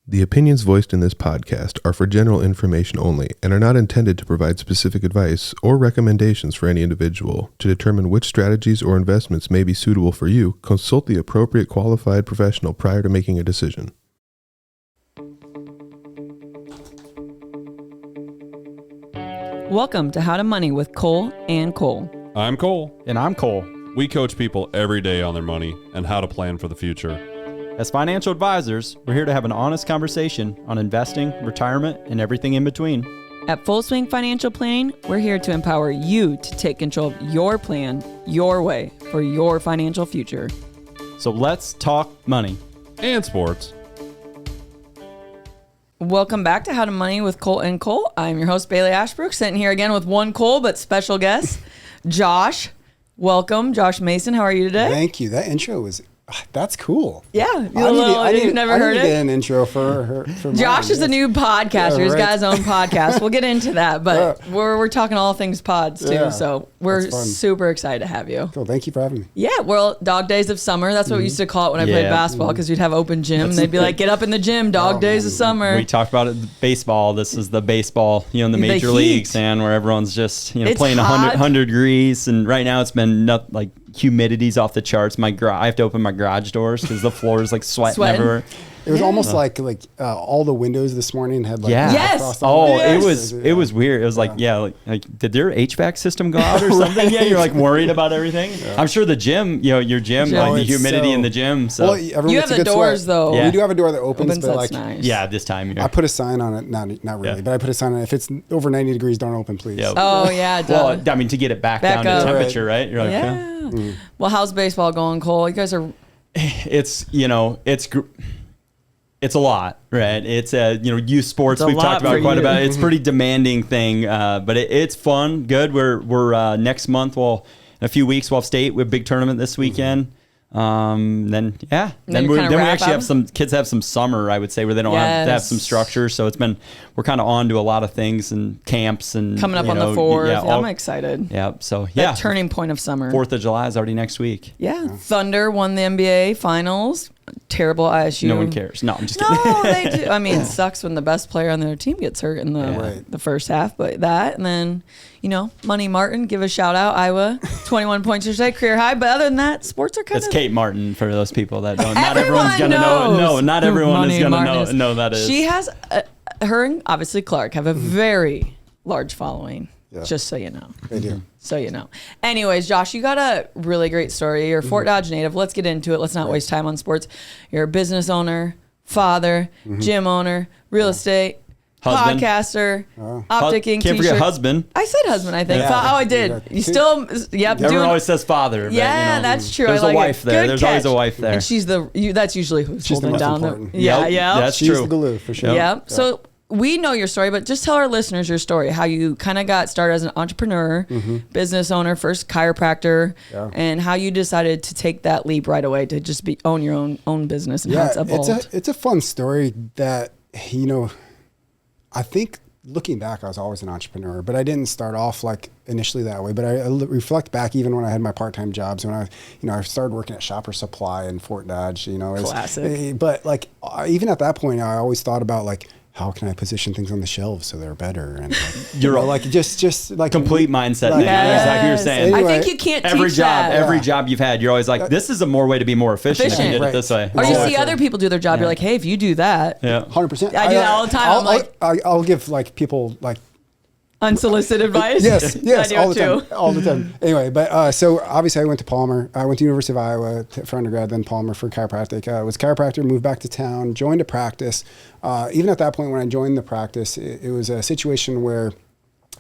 The opinions voiced in this podcast are for general information only and are not intended to provide specific advice or recommendations for any individual. To determine which strategies or investments may be suitable for you, consult the appropriate qualified professional prior to making a decision. Welcome to How to Money with Cole and Cole. I'm Cole. And I'm Cole. We coach people every day on their money and how to plan for the future. As financial advisors, we're here to have an honest conversation on investing, retirement, and everything in between. At Full Swing Financial Planning, we're here to empower you to take control of your plan, your way, for your financial future. So let's talk money. And sports. Welcome back to How to Money with Cole and Cole. I'm your host, Bailey Ashbrook, sitting here again with one Cole, but special guest, Josh. Welcome, Josh Mason. How are you today? Thank you. That intro was... That's cool. Yeah, you've never heard it? I need an intro for Josh is a new podcaster. He's got his own podcast. We'll get into that, but Yeah. we're talking all things pods too. Yeah, so we're super excited to have you. Cool. Thank you for having me. Yeah, well, dog days of summer. That's what we used to call it when I played basketball, because we'd have open gym. And they'd be like, get up in the gym, dog days of summer. We talked about it, baseball. This is the baseball, in the major leagues, and where everyone's just, playing 100 degrees. And right now it's been humidity's off the charts. I have to open my garage doors because the floor is sweating everywhere. It was almost like all the windows this morning had Yes. frost on them. It was weird. It was like did their HVAC system go out or something? Yeah, you're worried about everything. Yeah. I'm sure the gym, your gym, the humidity in the gym. So well, you have the doors though. Yeah. We do have a door that opens, but nice. Yeah, this time here. I put a sign on it. Not really, but I put a sign on it. If it's over 90 degrees, don't open, please. Yep. Oh yeah. Well, to get it back down to temperature, right? You're Well, how's baseball going, Cole? You guys are. It's a lot, right? It's youth sports. We've talked about quite a bit. It's a pretty demanding thing, but it's fun, good. We're next month. In a few weeks we'll have state. We have a big tournament this weekend. Then we actually have some kids have some summer, I would say, where they don't have some structure. So we're kind of on to a lot of things and camps and coming up on the 4th. Yeah, I'm excited. Yeah. So that turning point of summer. 4th of July is already next week. Yeah. Thunder won the NBA finals. Terrible ISU. No one cares. No, I'm just kidding. No, they do. I mean, it sucks when the best player on their team gets hurt in the first half, but that, and then, Money Martin, give a shout out, Iowa, 21 points yesterday, career high. But other than that, sports are kind of... It's Kate Martin for those people that don't. Not everyone's going to know. No, not everyone is going to know that is. She has, her and obviously Clark have a very large following, just so you know. They do. So you know. Anyways, Josh, you got a really great story. You're a Fort Dodge native. Let's get into it. Let's not waste time on sports. You're a business owner, father, gym owner, real estate, husband. Podcaster, Optic Ink Can't forget husband. I said husband, I think. Yeah. I did. You still, Everyone always says father. But, that's true. There's I like a wife there. There's always a wife there. And she's that's usually who's She's the holding most down important. That's She's true. the glue, for sure. Yeah. So we know your story, but just tell our listeners your story, how you kind of got started as an entrepreneur, business owner, first chiropractor, and how you decided to take that leap right away to just own your own business and how it's evolved. It's a fun story that, I think looking back, I was always an entrepreneur, but I didn't start off initially that way. But I reflect back even when I had my part-time jobs, when I started working at Shopper Supply in Fort Dodge, Classic. But even at that point, I always thought about how can I position things on the shelves so they're better? And you're just complete mindset. Exactly you're saying. Anyway, I think you can't teach that. Every job you've had, you're always this is a more way to be more efficient if you did it this way. Or you see other people do their job, you're like, hey, if you do that. Yeah. 100%. I do that all the time. I'll give people unsolicited advice. Yes, all the time. Anyway, but so obviously I went to Palmer. I went to University of Iowa for undergrad, then Palmer for chiropractic. I was a chiropractor, moved back to town, joined a practice. Even at that point when I joined the practice, it was a situation where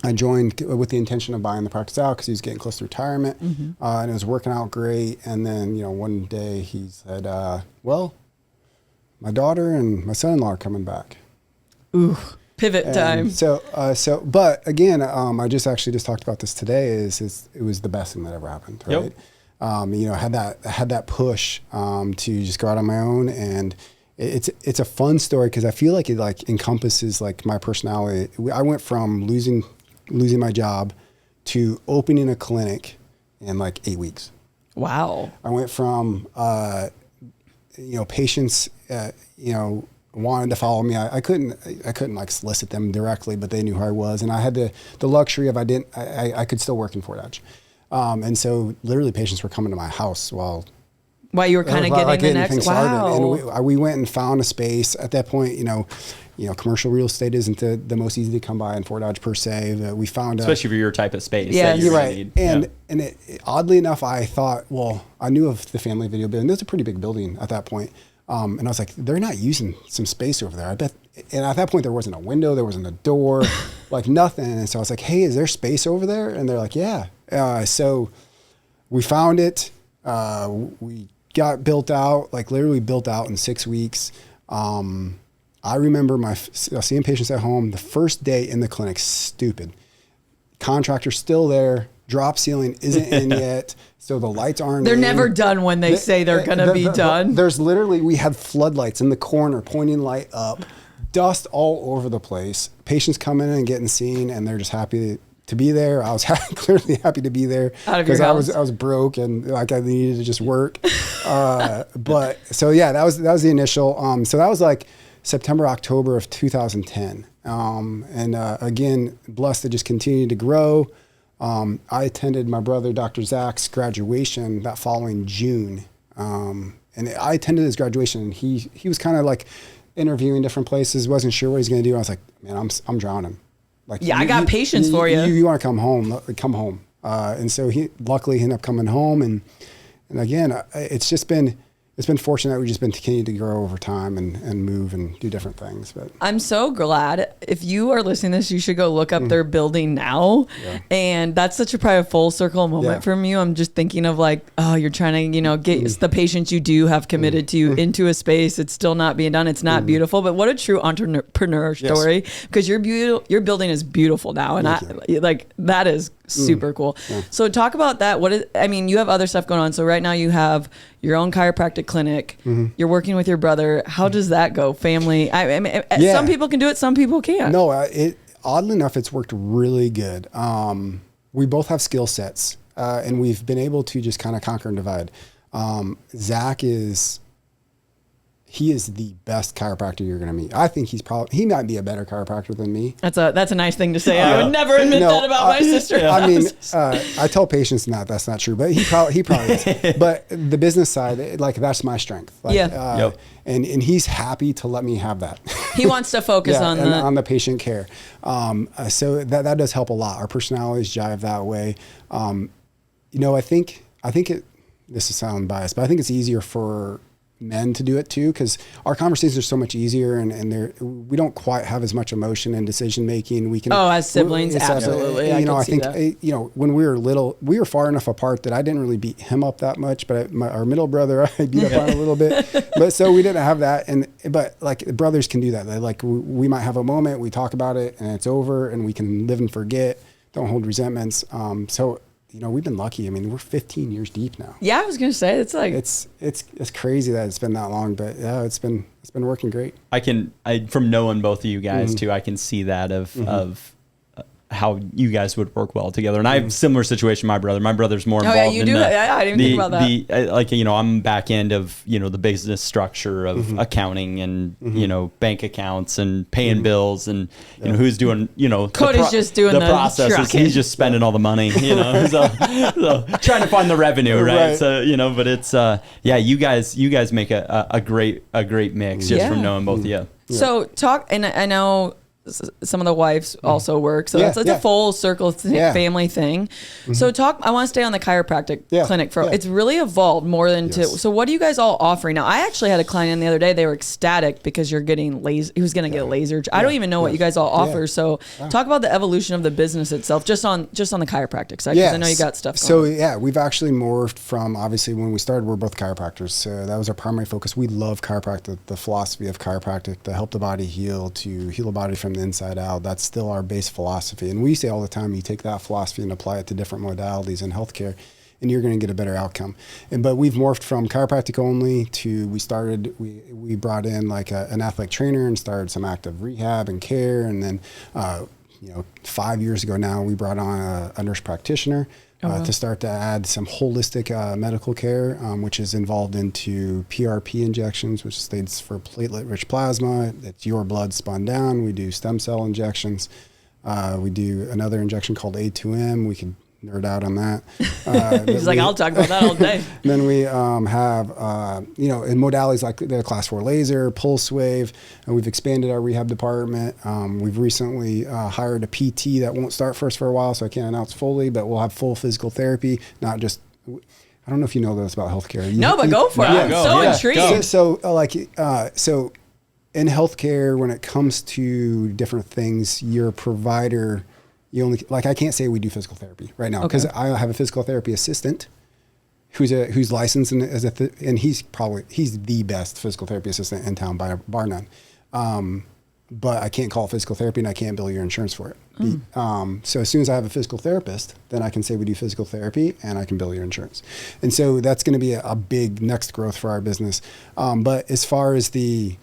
I joined with the intention of buying the practice out because he was getting close to retirement, and it was working out great. And then one day he said, "Well, my daughter and my son-in-law are coming back." Ooh. Pivot time. But again, I just talked about this today. Is it was the best thing that ever happened, right? Yep. Had that push to just go out on my own, and it's a fun story because I feel like it encompasses my personality. I went from losing my job to opening a clinic in 8 weeks. Wow. I went from patients wanted to follow me. I couldn't like solicit them directly, but they knew who I was, and I had the luxury of I could still work in Fort Dodge, and so literally patients were coming to my house while you were kind of getting the next. Wow. And we went and found a space at that point. Commercial real estate isn't the most easy to come by in Fort Dodge per se. But we found especially for your type of space. Yeah, that you're right. Need. And oddly enough, I thought, well, I knew of the family video building. There's a pretty big building at that point. And I was like, they're not using some space over there. I bet. And at that point, there wasn't a window, there wasn't a door, like nothing. And so I was like, hey, is there space over there? And they're like, yeah. So we found it. We got built out, like literally built out in 6 weeks. I remember seeing patients at home. The first day in the clinic, stupid. Contractor's still there. Drop ceiling isn't in yet, so the lights aren't. They're never done when they say they're going to be done. There's literally, we had floodlights in the corner pointing light up, dust all over the place. Patients come in and getting seen, and they're just happy to be there. I was clearly happy to be there because I was broke and like I needed to just work. But so yeah, that was the initial. So that was like September, October of 2010. And again, blessed to just continue to grow. I attended my brother, Dr. Zach's graduation that following June. And I attended his graduation, and he was kind of like interviewing different places, wasn't sure what he's going to do. I was like, man, I'm drowning. Like, yeah, I got patience for you. You want to come home, come home. And so luckily he ended up coming home. And again, it's been fortunate that we've just been continuing to grow over time and move and do different things. But I'm so glad. If you are listening to this, you should go look up their building now. Yeah. And that's such probably a full circle moment from you. I'm just thinking of like, oh, you're trying to, get the patients you do have committed to you into a space. It's still not being done. It's not beautiful, but what a true entrepreneur story, because your building is beautiful now. And that is super cool. Yeah. So talk about that. You have other stuff going on. So right now you have your own chiropractic clinic. You're working with your brother. How does that go? Family. Some people can do it. Some people can't. No, oddly enough, it's worked really good. We both have skill sets, and we've been able to just kind of conquer and divide. Zach is the best chiropractor you're going to meet. I think he might be a better chiropractor than me. That's a nice thing to say. I would never admit that about my sister. I mean, I tell patients that's not true, but he probably is. But the business side, that's my strength. And he's happy to let me have that. He wants to focus on the patient care. So that does help a lot. Our personalities jive that way. I think this is sound biased, but I think it's easier for men to do it too, because our conversations are so much easier, and we don't quite have as much emotion and decision making. We can as siblings, absolutely. I think when we were little, we were far enough apart that I didn't really beat him up that much, but our middle brother I beat up on a little bit. But so we didn't have that, but like brothers can do that. We might have a moment, we talk about it, and it's over, and we can live and forget. Don't hold resentments. So we've been lucky. I mean, we're 15 years deep now. Yeah, I was going to say, it's like it's crazy that it's been that long, but yeah, it's been working great. From knowing both of you guys too, I can see that of how you guys would work well together. And I have a similar situation with my brother. My brother's more involved I didn't think about that. I'm back end of, the business structure of accounting and, bank accounts and paying bills and, who's doing, Cody's just doing the process. He's just spending all the money, so trying to find the revenue. Right. So, but it's, you guys make a great mix just from knowing both of you. Yeah. So and I know some of the wives also work, so it's a full circle family thing. So I want to stay on the chiropractic clinic it's really evolved more than so what are you guys all offering now? I actually had a client in the other day, they were ecstatic because you're getting he was going to get a laser. I don't even know what you guys all offer. So talk about the evolution of the business itself, just on the chiropractic side, because I know you got stuff going. So we've actually morphed from, obviously when we started, we're both chiropractors, so that was our primary focus. We love chiropractic, the philosophy of chiropractic, to help the body heal, to heal the body from the inside out. That's still our base philosophy. And we say all the time, you take that philosophy and apply it to different modalities in healthcare, and you're going to get a better outcome. But we've morphed from chiropractic only to, we brought in like an athletic trainer and started some active rehab and care. And then, 5 years ago now, we brought on a nurse practitioner. to start to add some holistic medical care, which is involved into PRP injections, which stands for platelet-rich plasma. It's your blood spun down. We do stem cell injections. We do another injection called A2M. We can nerd out on that. He's like, I'll talk about that all day. Then we have, in modalities like the Class 4 laser, pulse wave, and we've expanded our rehab department. We've recently hired a PT that won't start for us for a while, so I can't announce fully, but we'll have full physical therapy, not just, I don't know if you know this about healthcare. But go for it. I'm so intrigued. So in healthcare, when it comes to different things, your provider, I can't say we do physical therapy right now because I have a physical therapy assistant who's licensed and he's the best physical therapy assistant in town by bar none. But I can't call it physical therapy and I can't bill your insurance for it. So as soon as I have a physical therapist, then I can say we do physical therapy and I can bill your insurance. And so that's going to be a big next growth for our business. But as far as the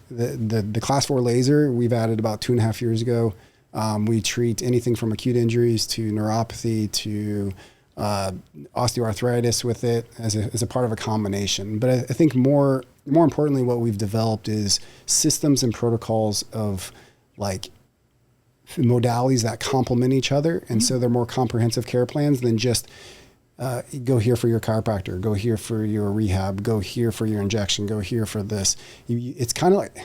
Class 4 laser, we've added about 2.5 years ago. We treat anything from acute injuries to neuropathy to osteoarthritis with it as a part of a combination. But I think more importantly, what we've developed is systems and protocols of like modalities that complement each other. And so they're more comprehensive care plans than just go here for your chiropractor, go here for your rehab, go here for your injection, go here for this. It's kind of like,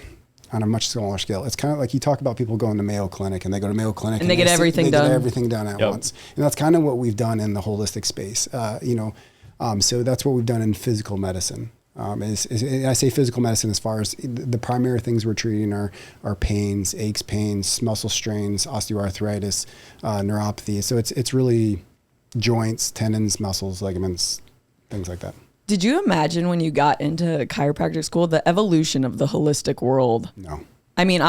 on a much smaller scale, it's kind of like you talk about people going to Mayo Clinic and they go to Mayo Clinic and they get everything done. Get everything done at once. And that's kind of what we've done in the holistic space. So that's what we've done in physical medicine. I say physical medicine as far as the primary things we're treating are pains, aches, pains, muscle strains, osteoarthritis, neuropathy. So it's really joints, tendons, muscles, ligaments, things like that. Did you imagine when you got into chiropractic school the evolution of the holistic world? No. I mean,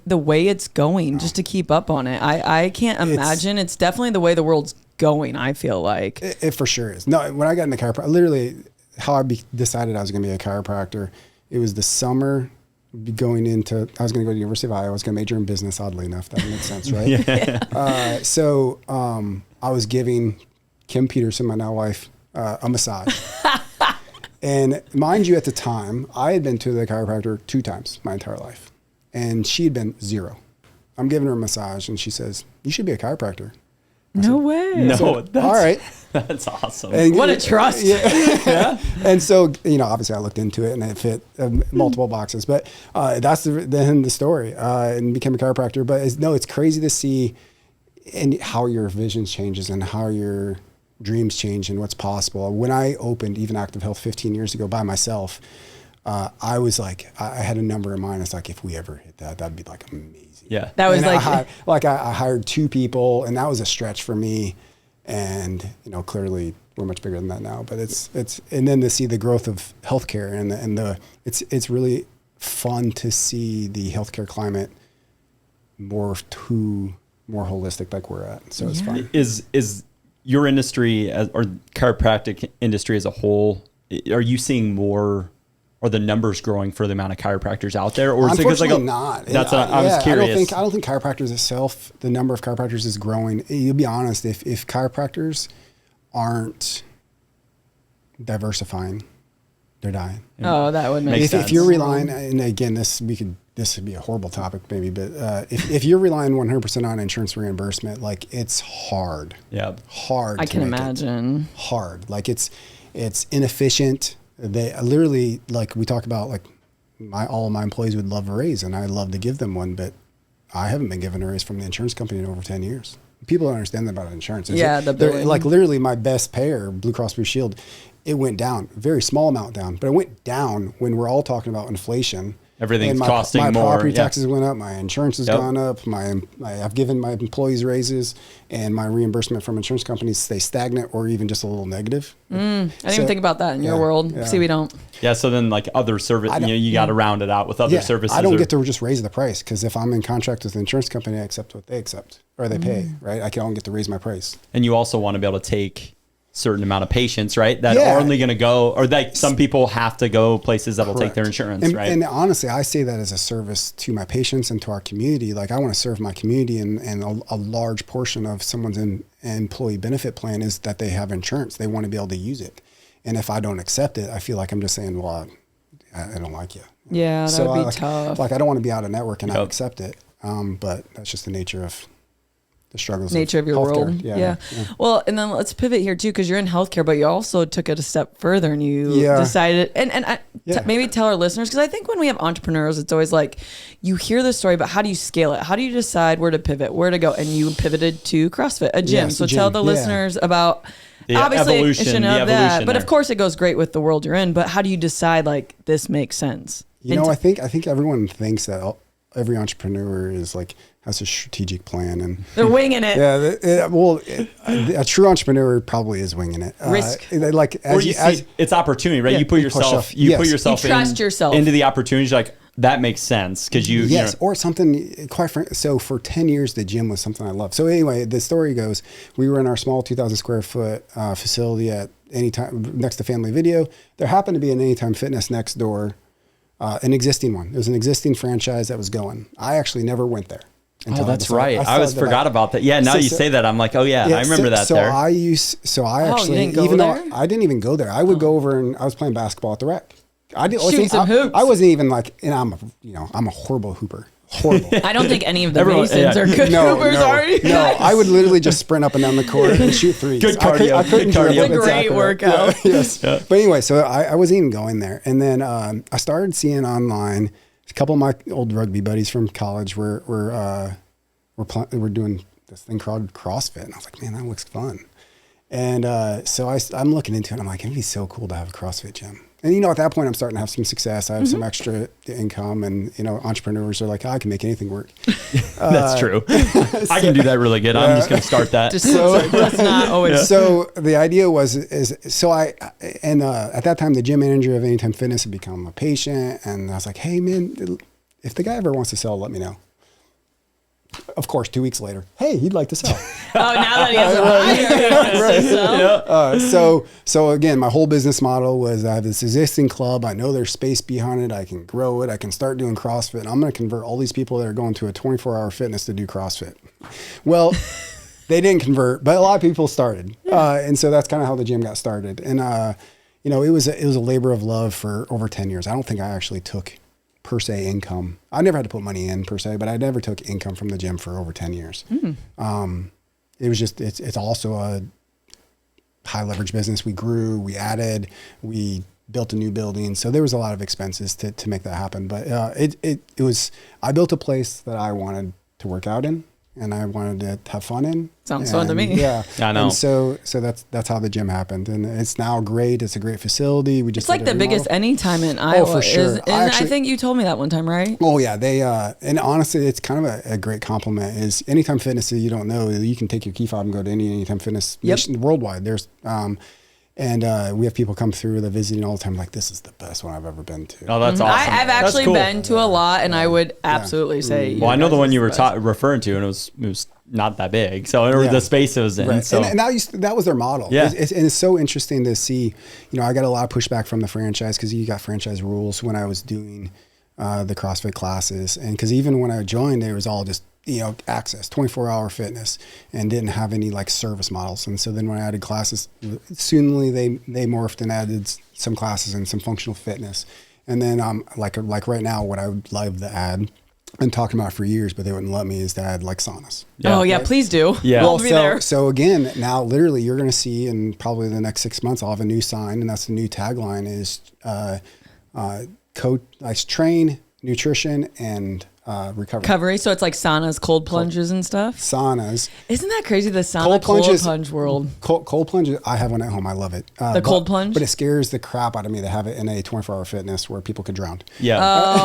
the way it's going, just to keep up on it, I can't imagine. It's definitely the way the world's going, I feel like. It for sure is. No, when I got into chiropractic, literally how I decided I was going to be a chiropractor, it was the summer I was going to go to the University of Iowa. I was going to major in business, oddly enough. That makes sense, right? So I was giving Kim Peterson, my now wife, a massage. And mind you, at the time, I had been to the chiropractor 2 times my entire life. And she had been 0. I'm giving her a massage and she says, "You should be a chiropractor." No way. No, all right. That's awesome. And, what a trust. Yeah. And so, obviously I looked into it and it fit multiple boxes, but that's the story and became a chiropractor. But it's crazy to see and how your vision changes and how your dreams change and what's possible. When I opened Even Active Health 15 years ago by myself, I was like, I had a number in mind. It's like, if we ever hit that, that'd be like amazing. Yeah. That was I hired 2 people and that was a stretch for me. And, clearly we're much bigger than that now, but and then to see the growth of healthcare and it's really fun to see the healthcare climate more holistic like we're at. So it's fun. Is your industry or chiropractic industry as a whole, are you seeing more, or the numbers growing for the amount of chiropractors out there, or is it because not? That's I was curious. I don't think chiropractors itself, the number of chiropractors is growing. You'll be honest, if chiropractors aren't diversifying, they're dying. Oh, that would make sense. If you're relying, and again, this would be a horrible topic maybe, but if you're relying 100% on insurance reimbursement, like it's hard. Yeah. Hard. I can imagine. Hard. Like it's inefficient. They literally, like we talk about, like all of my employees would love a raise and I love to give them one, but I haven't been given a raise from the insurance company in over 10 years. People don't understand that about insurance. The billing. Like literally my best payer, Blue Cross Blue Shield, it went down, very small amount down, but it went down when we're all talking about inflation. Everything's costing more. My property taxes went up. My insurance has gone up. I've given my employees raises, and my reimbursement from insurance companies stay stagnant or even just a little negative. I didn't even think about that in your world. Yeah. See, we don't. Yeah. So then, like other service, you got to round it out with other services. I don't get to just raise the price because if I'm in contract with the insurance company, I accept what they accept or they pay. Right. I don't get to raise my price. And you also want to be able to take certain amount of patients, right? That are only going to go, or like some people have to go places that'll take their insurance, right? And honestly, I say that as a service to my patients and to our community. Like I want to serve my community, and a large portion of someone's employee benefit plan is that they have insurance. They want to be able to use it. And if I don't accept it, I feel like I'm just saying, well, I don't like you. Yeah, that would be tough. Like I don't want to be out of network and not accept it. But that's just the nature of the struggles of your healthcare. world. Yeah. Well, and then let's pivot here too, because you're in healthcare, but you also took it a step further and you decided, maybe tell our listeners, because I think when we have entrepreneurs, it's always like you hear the story, but how do you scale it? How do you decide where to pivot, where to go? And you pivoted to CrossFit, a gym. So tell the listeners about obviously evolution of that, but of course it goes great with the world you're in. But how do you decide like this makes sense? I think everyone thinks that every entrepreneur is like has a strategic plan and they're winging it. A true entrepreneur probably is winging it. Risk, it's opportunity, right? You put yourself, you trust yourself into the opportunity. Like that makes sense because or something quite frankly. So for 10 years, the gym was something I loved. So anyway, the story goes, we were in our small 2,000 square foot facility at Anytime next to Family Video. There happened to be an Anytime Fitness next door. An existing one. It was an existing franchise that was going. I actually never went there. Oh, that's right. I forgot about that. Yeah, now you say that, I'm like, oh yeah, I remember that there. Even though I didn't even go there, I would go over and I was playing basketball at the rec. I wasn't even like, and I'm a horrible hooper. Horrible. I don't think any of the Masons are good hoopers, are you? No, I would literally just sprint up and down the court and shoot threes. Good cardio. I couldn't do it. Great workout. Yeah, yes. Yeah. But anyway, so I wasn't even going there. And then I started seeing online, a couple of my old rugby buddies from college were doing this thing called CrossFit. And I was like, man, that looks fun. And so I'm looking into it. I'm like, it'd be so cool to have a CrossFit gym. And, at that point, I'm starting to have some success. I have some extra income and, entrepreneurs are like, I can make anything work. That's true. I can do that really good. I'm just going to start that. That's not always. So the idea was, at that time, the gym manager of Anytime Fitness had become a patient. And I was like, hey, man, if the guy ever wants to sell, let me know. Of course, 2 weeks later, hey, he'd like to sell. Now that he has a buyer, he wants to sell. So again, my whole business model was I have this existing club. I know there's space behind it. I can grow it. I can start doing CrossFit. I'm going to convert all these people that are going to a 24-hour fitness to do CrossFit. Well, they didn't convert, but a lot of people started. And so that's kind of how the gym got started. And, it was a labor of love for over 10 years. I don't think I actually took per se income. I never had to put money in per se, but I never took income from the gym for over 10 years. It was just, it's also a high leverage business. We grew, we added, we built a new building. So there was a lot of expenses to make that happen. But I built a place that I wanted to work out in and I wanted to have fun in. Sounds fun to me. Yeah. I know. And so that's how the gym happened. And it's now great. It's a great facility. It's like the biggest Anytime in Iowa. Oh, for sure. I think you told me that one time, right? Oh yeah. They, and honestly, it's kind of a great compliment is Anytime Fitness, you don't know, you can take your key fob and go to Anytime Fitness worldwide. There's, and we have people come through, they're visiting all the time, like, this is the best one I've ever been to. Oh, that's awesome. I've actually been to a lot, and I would absolutely say. Well, I know the one you were referring to, and it was not that big. So the space it was in. Right. So. And that was their model. Yeah. It's so interesting to see, I got a lot of pushback from the franchise because you got franchise rules when I was doing the CrossFit classes. And because even when I joined, it was all just, access, 24-hour fitness, and didn't have any like service models. And so then when I added classes, soonly they morphed and added some classes and some functional fitness. And then like right now, what I would love to add, been talking about it for years, but they wouldn't let me, is to add like saunas. Yeah. Oh yeah, right? Please do. Yeah. Well, so again, now literally you're going to see in probably the next 6 months, I'll have a new sign, and that's the new tagline is train, nutrition, and recovery. So it's like saunas, cold plunges and stuff. Saunas. Isn't that crazy? The sauna cold plunge world. Cold plunge. I have one at home. I love it. Cold plunge. But it scares the crap out of me to have it in a 24-hour fitness where people could drown. Yeah,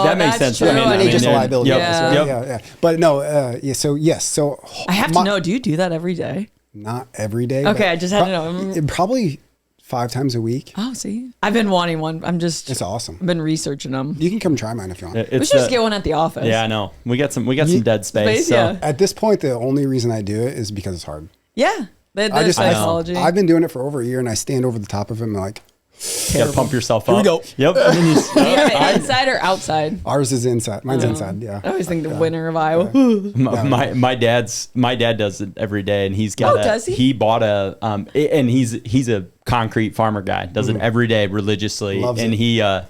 that makes sense. True. I mean, just a liability. Yep. Yeah. But no. So yes. So I have to know. Do you do that every day? Not every day. Okay, I just had to know. Probably 5 times a week. Oh, see, I've been wanting one. It's awesome. I've been researching them. You can come try mine if you want. We should just get one at the office. Yeah, I know. We got some dead space. So. Yeah. At this point, the only reason I do it is because it's hard. Yeah. The psychology. I've been doing it for over a year, and I stand over the top of him and like, you gotta pump yourself up. Here we go. Yep. And then Yeah, inside or outside? Ours is inside. Mine's inside. Yeah. I always think the winner of Iowa. my dad does it every day, and he's got does he? He bought a and he's a concrete farmer guy. Does it every day religiously, Loves and it.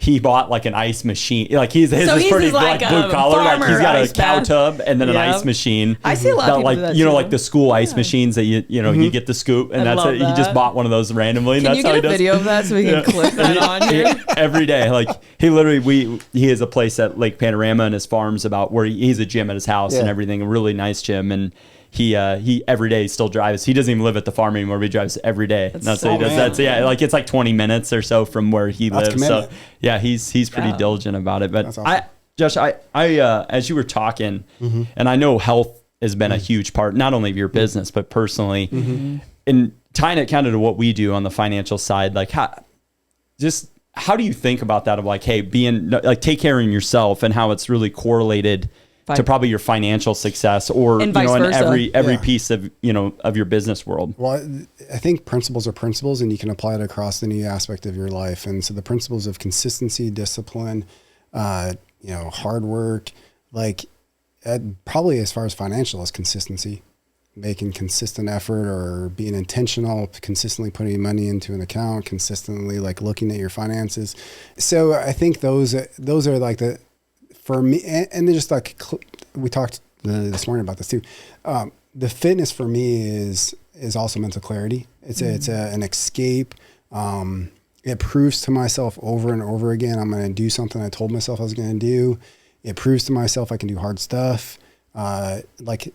he bought like an ice machine. Like his So is his pretty is like like blue a collar. Like he's farmer got a ice cow bath. tub and then an Yep. ice machine. I see a lot of people like do that you know too. like the school ice machines that you know you get the scoop and I that's love it. He just that. bought one of those randomly. And Can that's you how get he a does. video of that so we can clip that on here? Every day. Like he literally, he has a place at Lake Panorama and his farms about where he's a gym at his house and everything, a really nice gym. And he every day still drives. He doesn't even live at the farm anymore, but he drives every day. That's what he does. man. That's like it's like 20 minutes or so from where he lives. commitment. So yeah, he's pretty diligent about it. But That's awesome. Josh, I as you were talking, and I know health has been a huge part, not only of your business, but personally, and tying it kind of to what we do on the financial side, like how do you think about that of like, hey, being like take care of yourself and how it's really correlated to probably your financial success or, And vice in versa. every piece of, of your business world. Well, I think principles are principles, and you can apply it across any aspect of your life. And so the principles of consistency, discipline, hard work, like probably as far as financial is consistency, making consistent effort or being intentional, consistently putting money into an account, consistently like looking at your finances. So I think those are like for me, and then just like we talked this morning about this too. The fitness for me is also mental clarity. It's an escape. It proves to myself over and over again, I'm going to do something I told myself I was going to do. It proves to myself I can do hard stuff. Like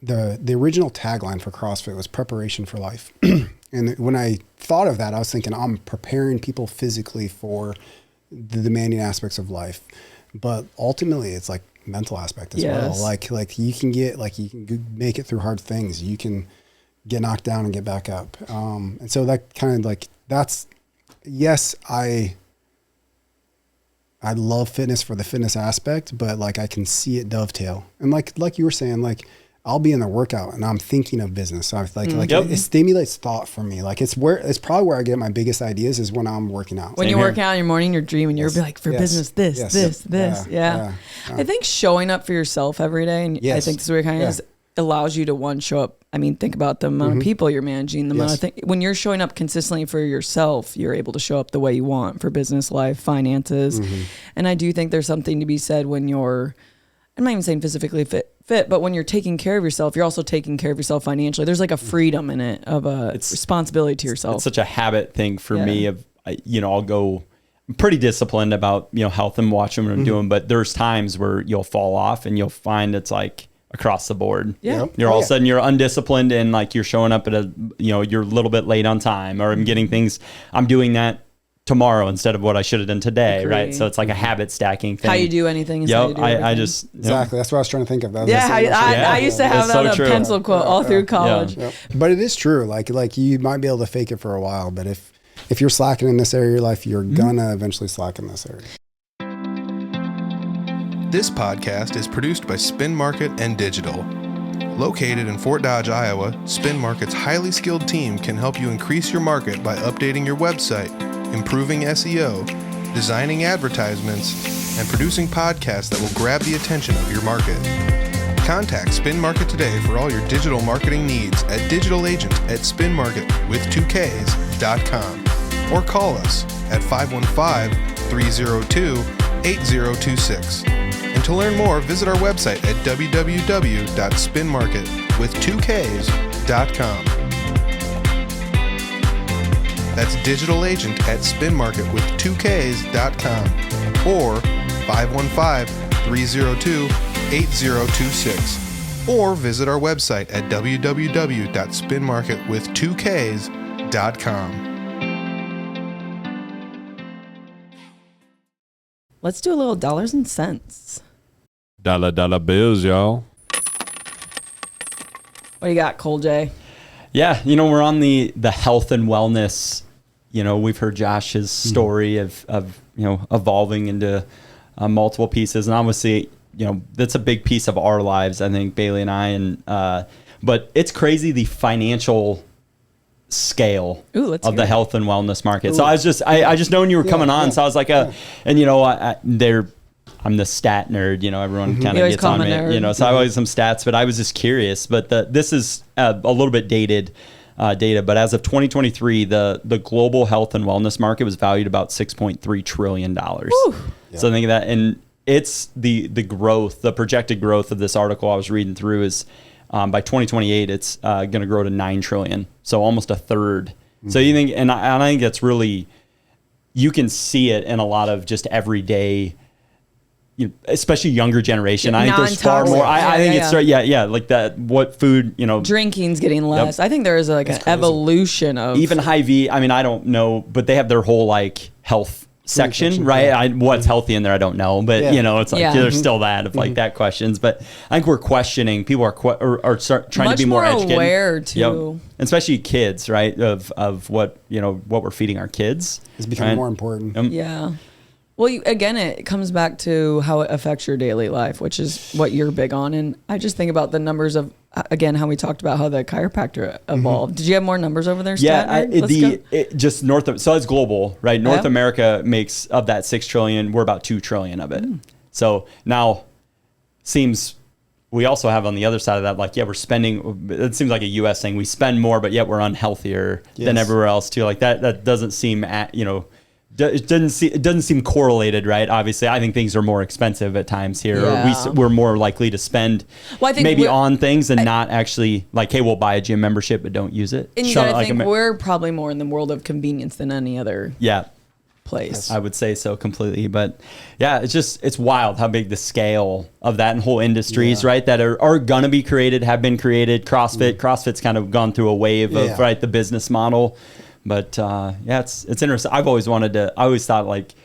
the original tagline for CrossFit was preparation for life. And when I thought of that, I was thinking I'm preparing people physically for the demanding aspects of life. But ultimately it's like mental aspect as well. Like you can make it through hard things. You can get knocked down and get back up. And so that kind of like, yes, I love fitness for the fitness aspect, but like I can see it dovetail. And like you were saying, like I'll be in the workout and I'm thinking of business. So it stimulates thought for me. Like it's probably where I get my biggest ideas is when I'm working out. When you work out in your morning, you're dreaming. You're like for business, this. Yeah. I think showing up for yourself every day, and I think this is where it kind of is, allows you to show up. I mean, think about the amount of people you're managing, the amount of things. When you're showing up consistently for yourself, you're able to show up the way you want for business, life, finances. And I do think there's something to be said when you're, I'm not even saying physically fit, but when you're taking care of yourself, you're also taking care of yourself financially. There's like a freedom in it of a responsibility to yourself. It's such a habit thing for me of, I'll go I'm pretty disciplined about, health and watching what I'm doing, but there's times where you'll fall off and you'll find it's like across the board. Yeah. You're all of a sudden you're undisciplined and like you're showing up at you're a little bit late on time, or I'm getting things, I'm doing that tomorrow instead of what I should have done today. Agreed. Right. So it's like a habit stacking thing. How you do anything is how you do I just exactly. That's what I was trying to think of. I used to have that so a pencil quote all through college. Yep. But it is true. Like you might be able to fake it for a while, but if you're slacking in this area of your life, you're gonna eventually slack in this area. This podcast is produced by Spin Market and Digital. Located in Fort Dodge, Iowa, Spin Market's highly skilled team can help you increase your market by updating your website, improving SEO, designing advertisements, and producing podcasts that will grab the attention of your market. Contact Spin Market today for all your digital marketing needs at digitalagent@spinmarket.com or call us at 515-302-8026. And to learn more, visit our website at www.spinmarket.com. That's digitalagent@spinmarket.com or 515-302-8026. Or visit our website at www.spinmarket.com. Let's do a little dollars and cents. Dollar bills, y'all. What do you got, Cole J? Yeah, we're on the health and wellness. We've heard Josh's story of evolving into multiple pieces, and obviously, that's a big piece of our lives. I think Bailey and I, and but it's crazy the financial scale of the health and wellness market. Ooh. So I just known you were coming on. So I was like, and you know, I'm the stat nerd, you know, everyone kind of gets on me, you know, so I always some stats, but I was just curious, but this is a little bit dated data, but as of 2023, the global health and wellness market was valued about $6.3 trillion. So think of that. And it's the growth, the projected growth of this article I was reading through is by 2028, it's going to grow to 9 trillion. So almost a third. So you think, and I think that's really, you can see it in a lot of just everyday, especially younger generation. I think there's far more. I think it's like that. What food, you know, drinking's getting less. Yep. I think there is like an evolution of even Hy-Vee. I mean, I don't know, but they have their whole like health section, right? What's healthy in there, I don't know, but you know, it's like there's still that of like that questions. But I think we're questioning. People are trying to be more educated, aware too, especially kids, right? Of what what we're feeding our kids is becoming more important. Yeah. Well, again, it comes back to how it affects your daily life, which is what you're big on. And I just think about the numbers of, again, how we talked about how the chiropractor evolved. Did you have more numbers over there? Yeah, just so it's global, right? North America makes of that 6 trillion, we're about 2 trillion of it. So now we also have on the other side of that, like, we're spending, it seems like a US thing. We spend more, but yet we're unhealthier than everywhere else too. Like that doesn't seem it doesn't seem correlated, right? Obviously, I think things are more expensive at times here. Yeah. Or we're more likely to spend on things and not actually like, hey, we'll buy a gym membership, but don't use it. And you gotta think we're probably more in the world of convenience than any other place. I would say so completely. But yeah, it's wild how big the scale of that and whole industries, right, that are going to be created, have been created. CrossFit's kind of gone through a wave of the business model. But it's interesting. I always thought like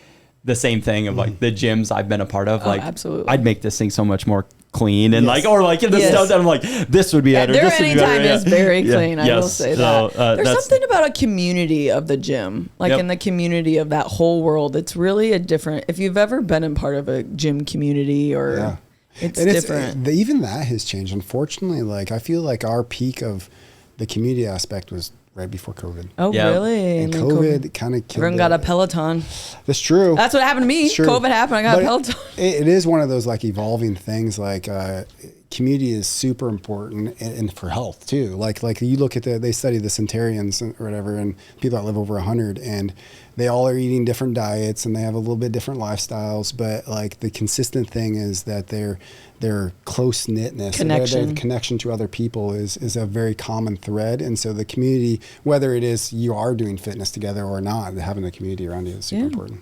the same thing of like the gyms I've been a part of. Like, absolutely. I'd make this thing so much more clean and stuff that I'm like, this would be better. This would be better. Is very clean. I will say that. There's something about a community of the gym, like in the community of that whole world. It's really a different. If you've ever been in part of a gym community or it's different. Even that has changed. Unfortunately, like I feel like our peak of the community aspect was right before COVID. Oh, really? And COVID kind of killed everyone got a Peloton. That's true. That's what happened to me. COVID happened. I got a Peloton. It is one of those like evolving things. Like community is super important and for health too. Like you look at they study the centenarians or whatever, and people that live over 100, and they all are eating different diets and they have a little bit different lifestyles. But like the consistent thing is that their close knitness, their connection to other people is a very common thread. And so the community, whether it is you are doing fitness together or not, having a community around you is super important.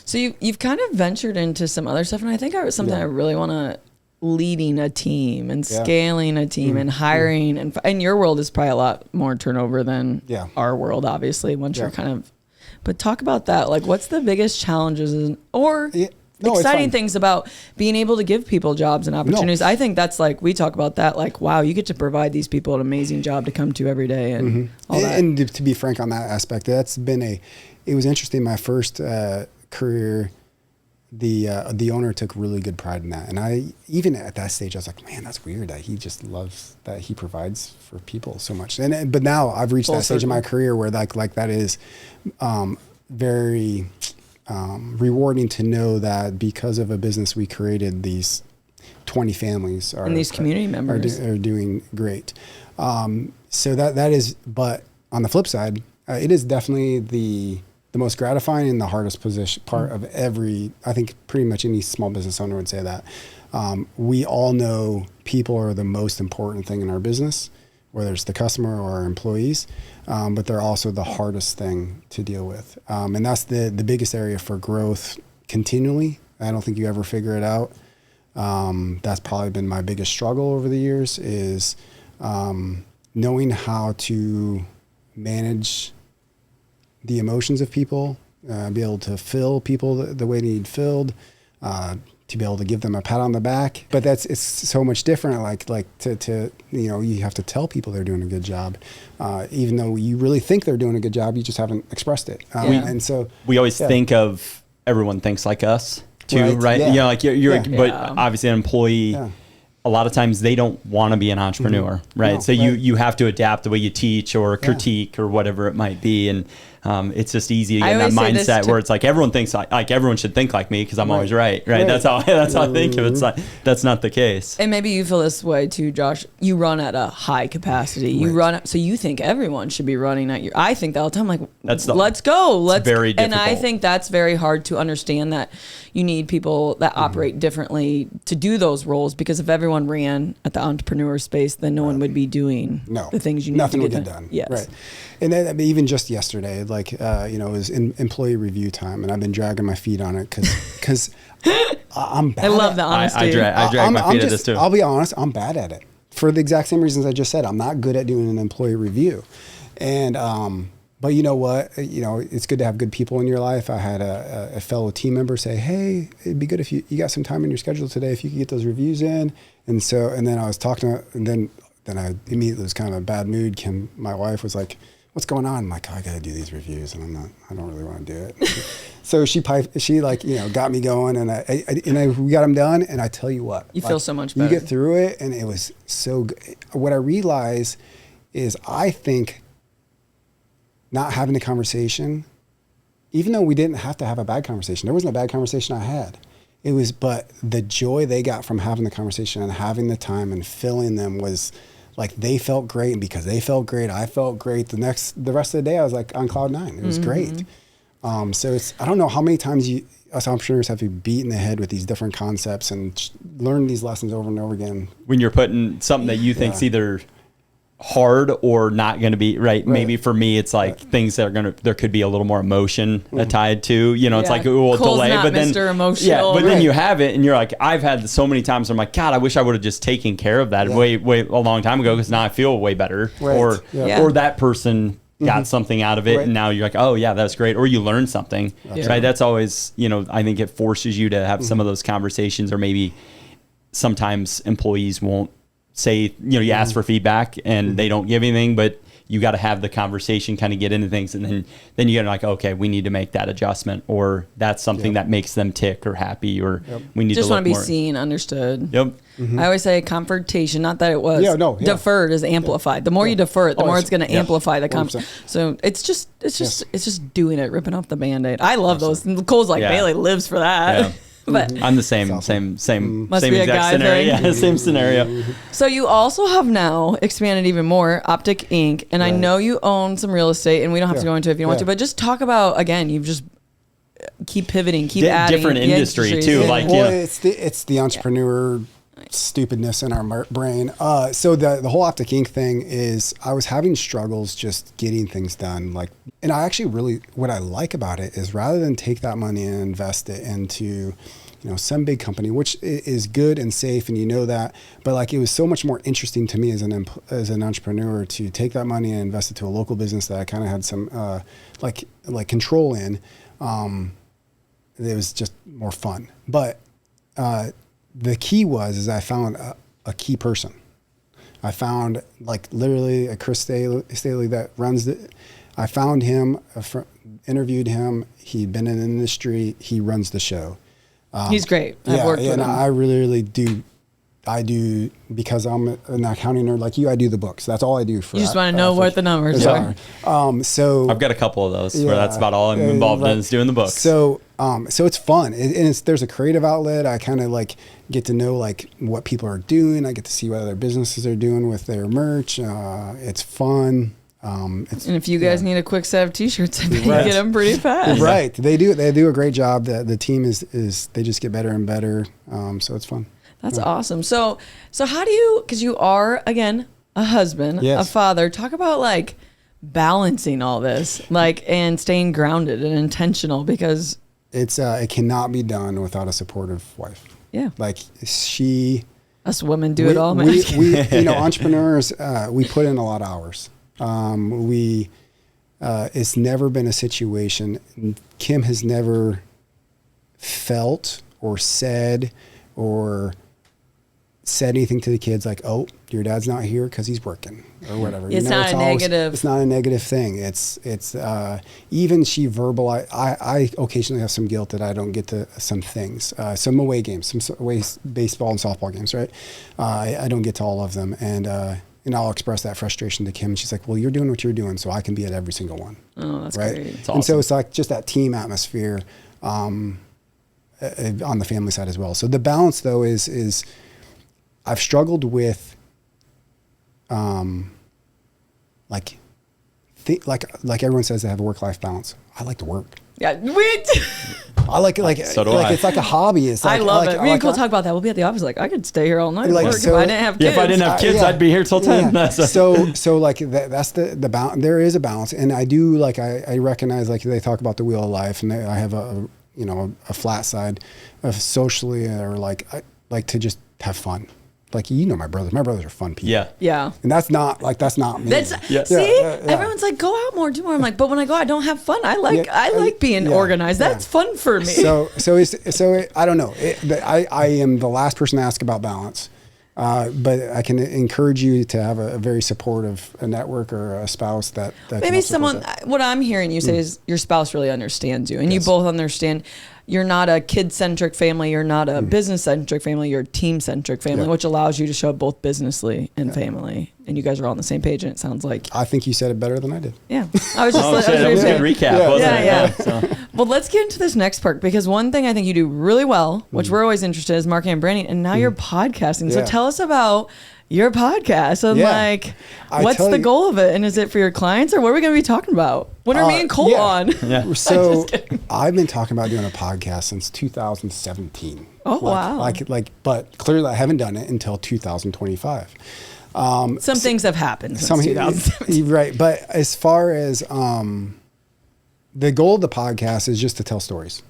So you've kind of ventured into some other stuff, and I think something I really want to. Leading a team and scaling a team and hiring and your world is probably a lot more turnover than our world, obviously, once you're kind of, but talk about that. Like, what's the biggest challenges exciting things about being able to give people jobs and opportunities? I think that's like, we talk about that, like, wow, you get to provide these people an amazing job to come to every day and all that. And to be frank on that aspect, it was interesting. My first career, the owner took really good pride in that, and I even at that stage I was like, man, that's weird that he just loves that he provides for people so much. But now I've reached that stage in my career where like that is very rewarding to know that because of a business we created, these 20 families and these community members are doing great. So that is, but on the flip side, it is definitely the most gratifying and the hardest part of I think pretty much any small business owner would say that. We all know people are the most important thing in our business, whether it's the customer or our employees, but they're also the hardest thing to deal with. And that's the biggest area for growth continually. I don't think you ever figure it out. That's probably been my biggest struggle over the years is knowing how to manage the emotions of people, be able to fill people the way they need filled, to be able to give them a pat on the back. But it's so much different. Like to you have to tell people they're doing a good job, even though you really think they're doing a good job, you just haven't expressed it. And so we always think of everyone thinks like us too, right? Yeah. Like you're but obviously an employee. a lot of times they don't want to be an entrepreneur, right? No, so you have to adapt the way you teach or critique or whatever it might be. And it's just easy to get in that mindset where it's like everyone thinks like everyone should think like me because I'm always right. That's how I think of it. It's like, that's not the case. And maybe you feel this way too, Josh. You run at a high capacity. You run, so you think everyone should be running at your. I think that all the time. Like, let's go. Let's. Very difficult. And I think that's very hard to understand that you need people that operate differently to do those roles. Because if everyone ran at the entrepreneur space, then no one would be doing the things you need Nothing to get would get done. Yes. Right. And then, I mean, even just yesterday, like, it was employee review time, and I've been dragging my feet on it because I'm bad. I love the honesty. I drag my feet at this too. I'll be honest, I'm bad at it for the exact same reasons I just said. I'm not good at doing an employee review. And, but you know what? It's good to have good people in your life. I had a fellow team member say, hey, it'd be good if you got some time in your schedule today, if you could get those reviews in. And then I was talking to, and then I immediately was kind of in a bad mood. My wife was like, what's going on? I'm like, I got to do these reviews, and I don't really want to do it. So she got me going, and we got them done. And I tell you what, you feel so much better. You get through it, and it was so good. What I realize is I think not having the conversation, even though we didn't have to have a bad conversation, there wasn't a bad conversation I had. But the joy they got from having the conversation and having the time and filling them was like, they felt great. And because they felt great, I felt great. The rest of the day, I was like on cloud nine. It was great. So I don't know how many times us entrepreneurs have to be beat in the head with these different concepts and learn these lessons over and over again. When you're putting something that you think's either hard or not going to be right. Maybe for me, it's like things that there could be a little more emotion tied to, it's like, we'll delay, but then, then you have it and you're like, I've had so many times where I'm like, God, I wish I would have just taken care of that way a long time ago. Cause now I feel way better or that person got something out of it. And now you're like, oh yeah, that's great. Or you learn something, right? That's always, I think it forces you to have some of those conversations, or maybe sometimes employees won't say, you ask for feedback and they don't give anything, but you got to have the conversation, kind of get into things. And then you get like, okay, we need to make that adjustment, or that's something that makes them tick or happy, or we need just to want to be more. seen, understood. I always say confrontation, not that it was deferred is amplified. The more you defer it, the more it's going to amplify the conversation. So it's just doing it, ripping off the Band-Aid. I love those. Cole's like, Bailey lives for that. But I'm the same Must same be a exact guy scenario. thing. Yeah, same scenario. So you also have now expanded even more, Optic Ink, and I know you own some real estate, and we don't have to go into it if you don't want to, but just talk about, again, you've just keep pivoting, keep adding different industry too. Like, it's the entrepreneur stupidness in our brain. So the whole Optic Ink thing is, I was having struggles just getting things done. And I actually really, what I like about it is, rather than take that money and invest it into, some big company, which is good and safe, and that, but it was so much more interesting to me as an entrepreneur to take that money and invest it to a local business that I kind of had some control in. It was just more fun. But the key is I found a key person. I found literally a Chris Staley that runs it. I found him, interviewed him. He'd been in the industry. He runs the show. He's great. I've worked with him. I really do. I do, because I'm an accounting nerd like you. I do the books. That's all I do for. You just want to know what the numbers are. So I've got a couple of those where that's about all I'm involved in, is doing the books. So it's fun, and there's a creative outlet. I kind of get to know what people are doing. I get to see what other businesses are doing with their merch. It's fun. And if you guys need a quick set of t-shirts, I bet you get them pretty fast. Right. They do a great job. The team is they just get better and better. So it's fun. That's awesome. So how do you, because you are, again, a husband, a father, talk about balancing all this, and staying grounded and intentional, because it cannot be done without a supportive wife. Yeah. Us women do it all, man. We entrepreneurs, we put in a lot of hours. It's never been a situation. Kim has never felt or said or said anything to the kids like, "Oh, your dad's not here because he's working," or whatever. It's not a negative. It's not a negative thing. It's even she verbalized. I occasionally have some guilt that I don't get to some things, some away games, some away baseball and softball games, right? I don't get to all of them, and I'll express that frustration to Kim. She's like, "Well, you're doing what you're doing, so I can be at every single one." Oh, that's right? great. That's awesome. And so it's like just that team atmosphere on the family side as well. So the balance, though, is I've struggled with, like everyone says they have a work-life balance. I like to work. Yeah, I like So do I. it's like a hobby. It's like, I love it. Me and Cole I- talk about that. We'll be at the office like, I could stay here all night Like, and work so- if I didn't have kids. Yeah, if I didn't have kids, yeah. I'd be here till 10. Yeah. So like that's the balance. There is a balance, and I do like I recognize like they talk about the wheel of life, and I have a flat side of socially, or like I like to just have fun. Like my brothers. My brothers are fun people. Yeah. Yeah. And that's not me. Yeah. See, Yeah. everyone's like, go out more, do more. I'm like, but when I go, I don't have fun. I like being organized. That's fun for me. So I don't know. I am the last person to ask about balance, but I can encourage you to have a very supportive network or a spouse that can Maybe help support someone. that. What I'm hearing you say is your spouse really understands you, and you both understand. You're not a kid-centric family. You're not a business-centric family. You're a team-centric family, which allows you to show both businessly and family. And you guys are all on the same page, and it sounds like. I think you said it better than I did. Yeah. I was just Oh, shit, that was a good recap, wasn't it? Yeah. So- Well, let's get into this next part, because one thing I think you do really well, which we're always interested in, is marketing and branding, and now you're podcasting. So Yeah. tell us about your podcast and what's the goal of it, and is it for your clients, or what are we going to be talking about? When are me and Cole on? Yeah. So I've been talking about doing a podcast since 2017. Oh, wow. But clearly I haven't done it until 2025. Some things have happened since 2017. Right. But as far as the goal of the podcast is just to tell stories.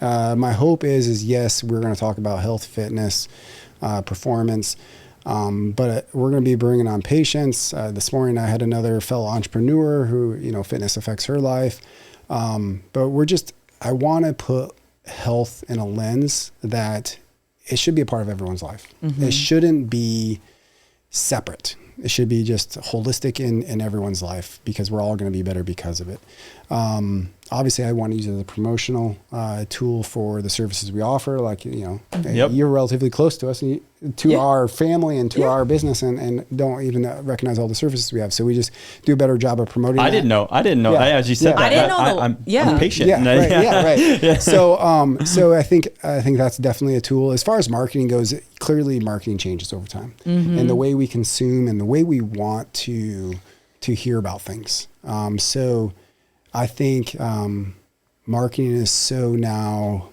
My hope is yes, we're going to talk about health, fitness, performance, but we're going to be bringing on patients. This morning I had another fellow entrepreneur who, fitness affects her life. But I want to put health in a lens that it should be a part of everyone's life. It shouldn't be separate. It should be just holistic in everyone's life, because we're all going to be better because of it. Obviously, I want to use it as a promotional tool for the services we offer. Like, you're relatively close to us, and to our family and to our business, and don't even recognize all the services we have. So we just do a better job of promoting. I didn't know. Yeah. As you said that. I didn't know I'm patient. Right. So I think that's definitely a tool. As far as marketing goes, clearly marketing changes over time, and the way we consume and the way we want to hear about things. So I think marketing is so now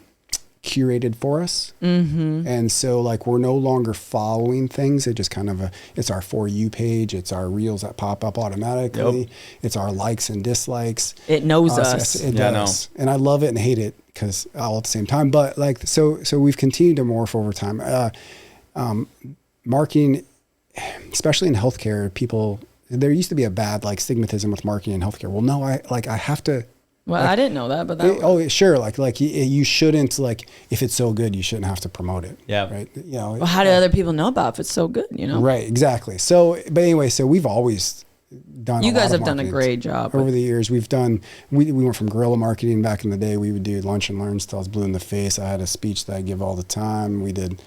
curated for us. And so we're no longer following things. It just kind of it's our For You page. It's our reels that pop up automatically. Yep. It's our likes and dislikes. It knows us. It does. And I love it and hate it because all at the same time. But so we've continued to morph over time. Marketing, especially in healthcare, there used to be a bad stigmatism with marketing in healthcare. Well, no, I have to. Well, I didn't know that, but sure. You shouldn't, if it's so good, you shouldn't have to promote it. Yeah. Right. Well, how do other people know about if it's so good? Right. Exactly. So, but anyway, we've always done. You a guys lot have of done a marketing great job over the years. We went from guerrilla marketing back in the day. We would do lunch and learns till I was blue in the face. I had a speech that I give all the time. We did.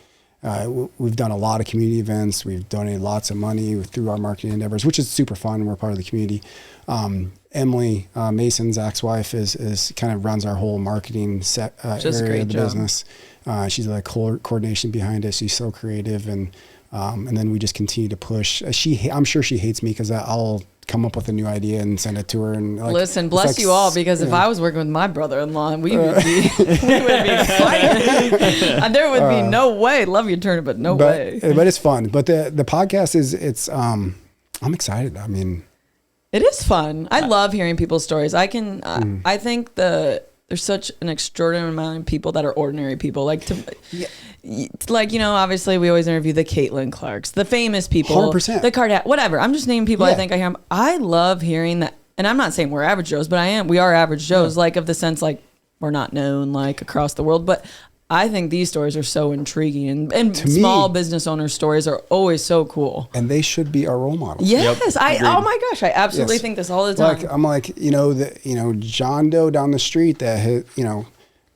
We've done a lot of community events. We've donated lots of money through our marketing endeavors, which is super fun. We're part of the community. Emily Mason, Zach's wife, is kind of runs our whole marketing area of the business. She's like coordination behind it. She's so creative, and then we just continue to push. I'm sure she hates me because I'll come up with a new idea and send it to her. And listen, bless you all, because if I was working with my brother-in-law, we would be fighting. And there would be no way. Love you, Turner, but no way. But it's fun. But the podcast I'm excited. I mean, it is fun. I love hearing people's stories. I think there's such an extraordinary amount of people that are ordinary people. Obviously we always interview the Caitlin Clarks, the famous people, 100%. the Kardashians, whatever. I'm just naming people I think I hear. I love hearing that. And I'm not saying we're average Joes, but we are average Joes, of the sense, we're not known, across the world. But I think these stories are so intriguing, and small business owner stories are always so cool. And they should be our role models. Yes, oh my gosh, I absolutely think this all the time. Like I'm like, John Doe down the street that hit,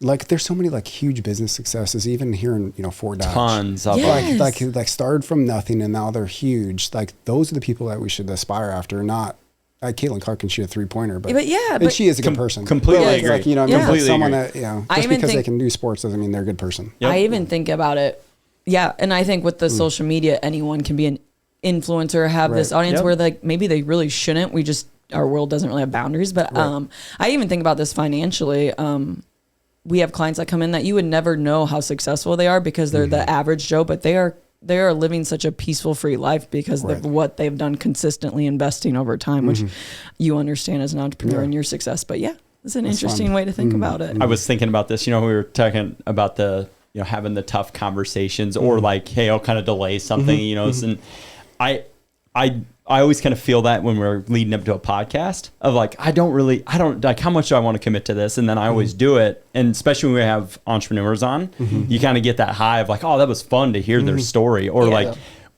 like there's so many like huge business successes, even here in Fort Dodge. Tons of Yes. like started from nothing and now they're huge. Like those are the people that we should aspire after, not. Caitlin Clark can shoot a 3-pointer, but she is a good person. Completely agree. Like, Completely someone agree. that just because they can do sports doesn't mean they're a good person. Yep. I even think about it. Yeah, and I think with the social media, anyone can be an influencer, have this audience where like maybe they really shouldn't. Our world doesn't really have boundaries. But I even think about this financially. We have clients that come in that you would never know how successful they are because they're the average Joe, but they are living such a peaceful, free life because of what they've done consistently investing over time, which you understand as an entrepreneur and your success. But yeah, it's an interesting way to think about it. I was thinking about this, we were talking about the, having the tough conversations or like, hey, I'll kind of delay something, and I always kind of feel that when we're leading up to a podcast of like, I don't like, how much do I want to commit to this? And then I always do it. And especially when we have entrepreneurs on, you kind of get that high of like, oh, that was fun to hear their story or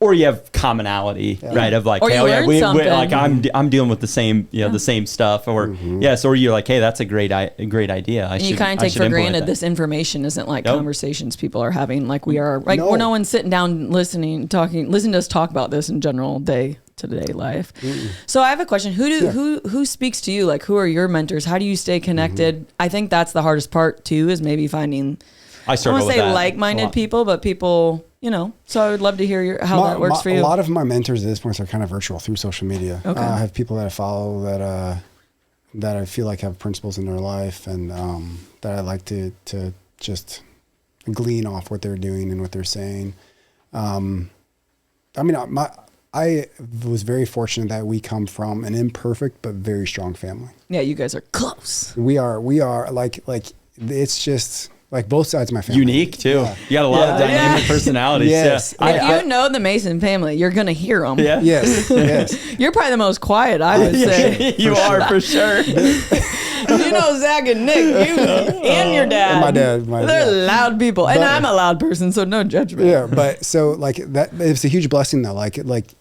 or you have commonality, right? Of like, or hey, we like I'm dealing with the same, the same stuff or or you're like, hey, that's a great idea. And you kind of take for granted this information isn't like conversations people are having like we are, like we're no one sitting down listening to us talk about this in general day-to-day life. So I have a question. Who speaks to you? Like, who are your mentors? How do you stay connected? I think that's the hardest part too, is maybe finding, I don't want to say like-minded people, but people, so I would love to hear how that works for you. A lot of my mentors at this point are kind of virtual through social media. Okay. I have people that I follow that I feel like have principles in their life and that I like to just glean off what they're doing and what they're saying. I was very fortunate that we come from an imperfect but very strong family. Yeah, you guys are close. We are like it's just like both sides of my family. Unique too. Yeah. You got a lot of dynamic personalities. Yes. If you know the Mason family, you're gonna hear them. Yeah. Yes. You're probably the most quiet, I would say. You are for sure. Zach and Nick, you and your dad. And my dad. They're loud people. And I'm a loud person, so no judgment. Yeah, but so like that, it's a huge blessing though. Like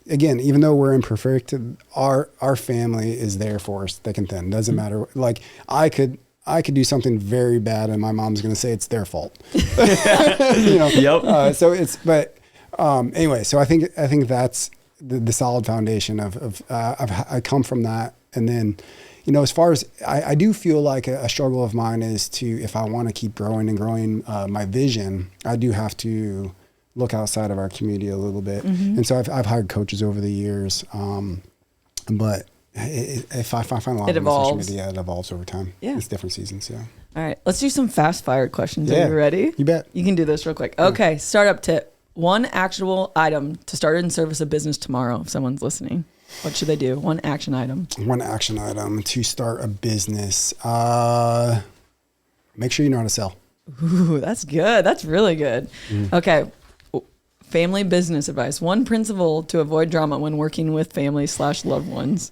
again, even though we're imperfect, our family is there for us thick and thin. Doesn't matter. Like I could do something very bad and my mom's going to say it's their fault. Yep. Anyway, so I think that's the solid foundation of I come from that. And then, as far as I do feel like a struggle of mine is if I want to keep growing and growing my vision, I do have to look outside of our community a little bit. And so I've hired coaches over the years. But if I find a lot of social media, it evolves over time. Yeah. It's different seasons. Yeah. All right. Let's do some fast fire questions. Are you ready? You bet. You can do this real quick. Okay. Startup tip. One actionable item to start and service a business tomorrow. If someone's listening, what should they do? One action item. One action item to start a business. Make sure you know how to sell. Ooh, that's good. That's really good. Okay. Family business advice. One principle to avoid drama when working with family/loved ones.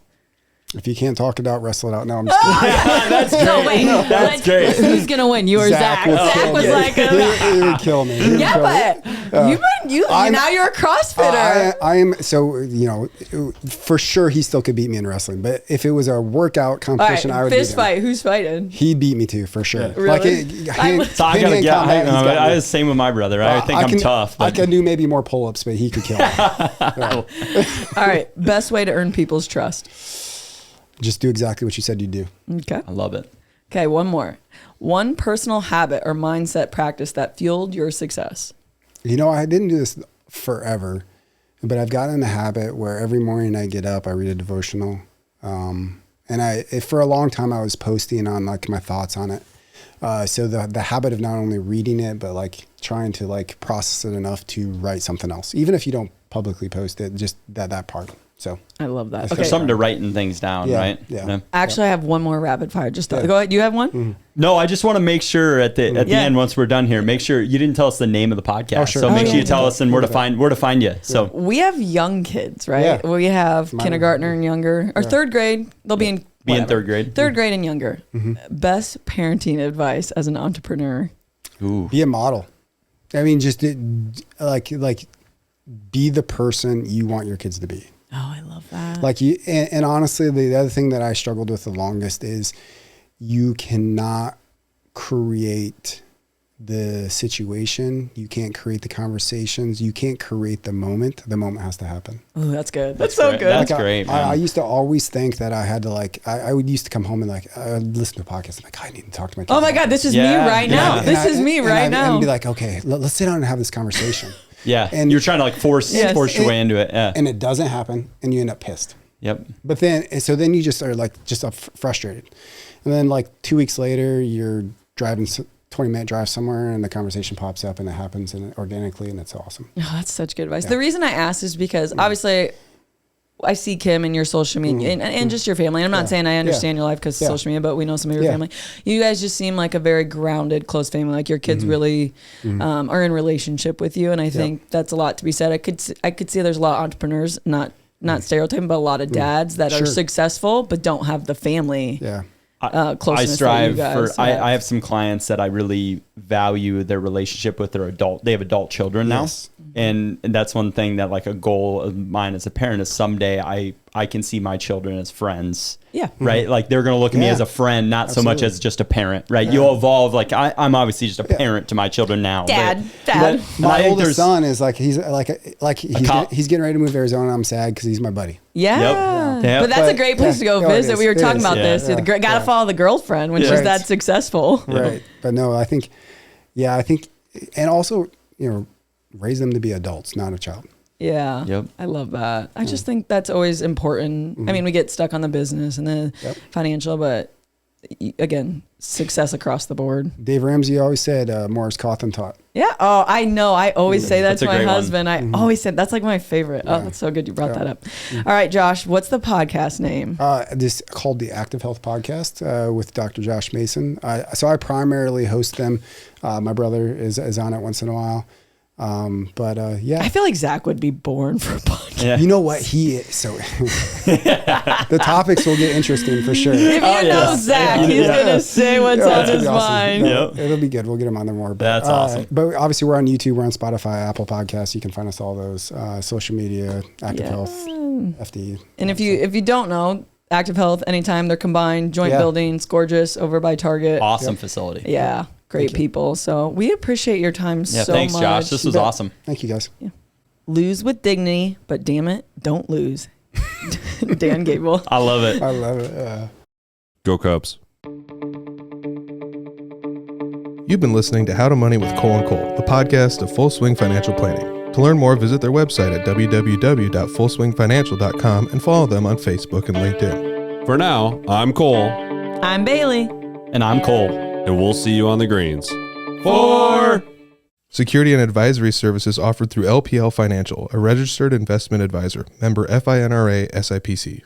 If you can't talk it out, wrestle it out. No, I'm just kidding. That's great. No, wait. That's great. Who's going to win? You or Zach? Zach was like, he would kill me. Now you're a CrossFitter. I am. So, for sure he still could beat me in wrestling. But if it was a workout competition, I would fist fight. Who's fighting? He beat me too, for sure. Really? I was the same with my brother. I think I'm tough. I can do maybe more pull-ups, but he could kill me. All right. Best way to earn people's trust. Just do exactly what you said you'd do. Okay. I love it. Okay, one more. One personal habit or mindset practice that fueled your success. I didn't do this forever, but I've gotten in the habit where every morning I get up, I read a devotional. And for a long time I was posting on like my thoughts on it. So the habit of not only reading it, but like trying to like process it enough to write something else, even if you don't publicly post it, just that part. So I love that. There's something to writing things down, right? Yeah. Actually, I have one more rapid fire. Go ahead. You have one? Mm-hmm. No, I just want to make sure at the end, once we're done here, make sure you didn't tell us the name of the podcast. Oh, sure. So make sure you tell us and where to find you. So we have young kids, right? Yeah. We have kindergartner and younger, or third grade. They'll be in third grade. Third grade and younger. Best parenting advice as an entrepreneur. Ooh. Be a model. I mean, just like be the person you want your kids to be. Oh, I love that. Like you, and honestly, the other thing that I struggled with the longest is you cannot create the situation. You can't create the conversations. You can't create the moment. The moment has to happen. Oh, that's good. That's so great. good. That's Like great. I used to always think that I had to I would used to come home and I would listen to a podcast. I'm like, I need to talk to my kids. Oh my about God, this is Yeah, me right yeah. now. And This is me right now. And be like, okay, let's sit down and have this conversation. Yeah. And You're trying to force Yes. your way into it. Yeah. And it doesn't happen, and you end up pissed. Yep. But then you just are frustrated. And then 2 weeks later, you're driving 20-minute drive somewhere and the conversation pops up and it happens organically, and it's awesome. Oh, that's such good advice. The reason I asked is because obviously I see Kim in your social media and just your family. And I'm not saying I understand your life because of social media, but we know some of your family. You guys just seem like a very grounded, close family. Like your kids really are in relationship with you. And I think that's a lot to be said. I could see there's a lot of entrepreneurs, not stereotyping, but a lot of dads that are successful but don't have the family. Yeah. Closeness I strive that you guys for. I have some clients that I really value their relationship with their adult. They have adult children now, and that's one thing that a goal of mine as a parent is someday I can see my children as friends. Yeah. Right. Like they're going to look at me as a friend, not so much as just a parent. Right. You'll evolve. I'm obviously just a parent to my children now. Dad. My oldest son is he's getting ready to move to Arizona. I'm sad because he's my buddy. Yeah. Yeah. But that's a great place to go No, it visit. is. We were It talking is. about this. Yeah. Gotta follow the girlfriend when she's that successful. Right. But no, I think, and also, raise them to be adults, not a child. Yeah. Yep. I love that. I just think that's always important. I mean, we get stuck on the business and the financial, but again, success across the board. Dave Ramsey always said, more is caught than taught. Yeah. Oh, I know. I always say that That's to a my great one. husband. I always said that's my favorite. Oh, that's so good you brought that up. All right, Josh, what's the podcast name? This called the Active Health Podcast with Dr. Josh Mason. So I primarily host them. My brother is on it once in a while. I feel like Zach would be born for a podcast. Yeah. You know what he is. So the topics will get interesting for sure. If you know Zach, he's gonna say what's on it's gonna his be awesome. mind. No, it'll be good. We'll get him on there more. But, That's awesome. But obviously we're on YouTube, we're on Spotify, Apple Podcasts. You can find us all those social media, Active Health, FD. And if you don't know, Active Health, anytime they're combined, joint buildings, gorgeous over by Target. Awesome facility. Yeah. Great people. So we appreciate your time so much. Thanks, Josh. This was awesome. Thank you, guys. Yeah. Lose with dignity, but damn it, don't lose. Dan Gable. I love it. I love it. Go Cubs. You've been listening to How to Money with Cole and Cole, the podcast of Full Swing Financial Planning. To learn more, visit their website at www.fullswingfinancial.com and follow them on Facebook and LinkedIn. For now, I'm Cole, I'm Bailey. And I'm Cole. and we'll see you on the greens. 4. Security and advisory services offered through LPL Financial, a registered investment advisor, member FINRA SIPC.